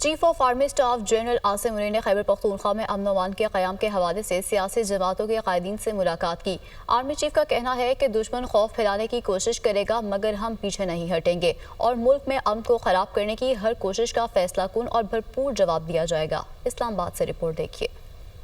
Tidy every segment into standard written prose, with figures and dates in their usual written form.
Chief of army staff general Asim Munir نے خیبر پختونخوا میں امن و امان کے قیام کے حوالے سے سیاسی جماعتوں کے قائدین سے ملاقات کی۔ آرمی چیف کا کہنا ہے کہ دشمن خوف پھیلانے کی کوشش کرے گا مگر ہم پیچھے نہیں ہٹیں گے اور ملک میں امن کو خراب کرنے کی ہر کوشش کا فیصلہ کن اور بھرپور جواب دیا جائے گا۔ اسلام آباد سے رپورٹ دیکھیے۔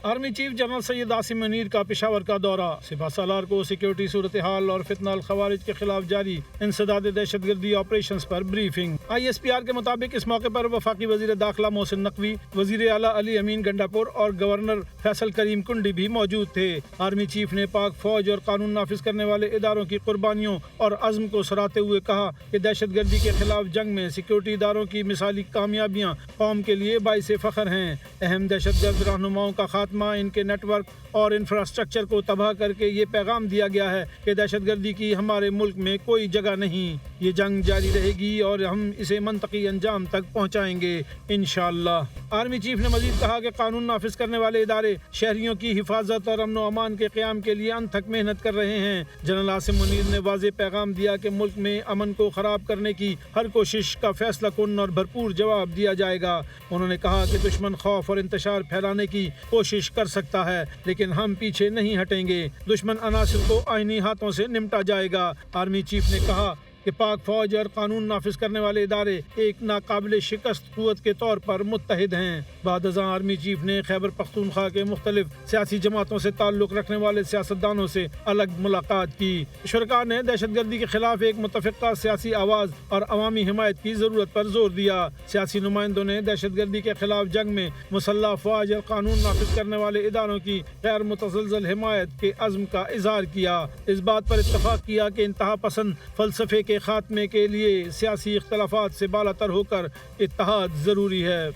Army chief general Syed Asim Munir کا پشاور کا دورہ، سپہ سالار کو سیکیورٹی صورتحال اور فتنہ الخوارج کے خلاف جاری انسداد دہشت گردی آپریشنز پر بریفنگ۔ ISPR کے مطابق اس موقع پر وفاقی وزیر داخلہ محسن نقوی، وزیر اعلیٰ علی امین گنڈاپور اور گورنر فیصل کریم کنڈی بھی موجود تھے۔ آرمی چیف نے پاک فوج اور قانون نافذ کرنے والے اداروں کی قربانیوں اور عزم کو سراہتے ہوئے کہا کہ دہشت گردی کے خلاف جنگ میں سیکیورٹی اداروں کی مثالی کامیابیاں قوم کے لیے باعث فخر ہیں۔ اہم دہشت گرد رہنماؤں کا خاتمہ، ان کے نیٹ ورک اور انفراسٹرکچر کو تباہ کر کے یہ پیغام دیا گیا ہے کہ دہشت گردی کی ہمارے ملک میں کوئی جگہ نہیں۔ یہ جنگ جاری رہے گی اور ہم اسے منطقی انجام تک پہنچائیں گے انشاءاللہ۔ آرمی چیف نے مزید کہا کہ قانون نافذ کرنے والے ادارے شہریوں کی حفاظت اور امن و امان کے قیام کے لیے انتھک محنت کر رہے ہیں۔ جنرل عاصم منیر نے واضح پیغام دیا کہ ملک میں امن کو خراب کرنے کی ہر کوشش کا فیصلہ کن اور بھرپور جواب دیا جائے گا۔ انہوں نے کہا کہ دشمن خوف اور انتشار پھیلانے کی کوشش کر سکتا ہے لیکن ہم پیچھے نہیں ہٹیں گے۔ دشمن عناصر کو آئینی ہاتھوں سے نمٹا جائے گا۔ آرمی چیف نے کہا کہ پاک فوج اور قانون نافذ کرنے والے ادارے ایک ناقابل شکست قوت کے طور پر متحد ہیں۔ بعد ازاں آرمی چیف نے خیبر پختونخوا کے مختلف سیاسی جماعتوں سے تعلق رکھنے والے سیاستدانوں سے الگ ملاقات کی۔ شرکاء نے دہشت گردی کے خلاف ایک متفقہ سیاسی آواز اور عوامی حمایت کی ضرورت پر زور دیا۔ سیاسی نمائندوں نے دہشت گردی کے خلاف جنگ میں مسلح افواج اور قانون نافذ کرنے والے اداروں کی غیر متزلزل حمایت کے عزم کا اظہار کیا۔ اس بات پر اتفاق کیا کہ انتہا پسند فلسفے کے خاتمے کے لیے سیاسی اختلافات سے بالاتر ہو کر اتحاد ضروری ہے۔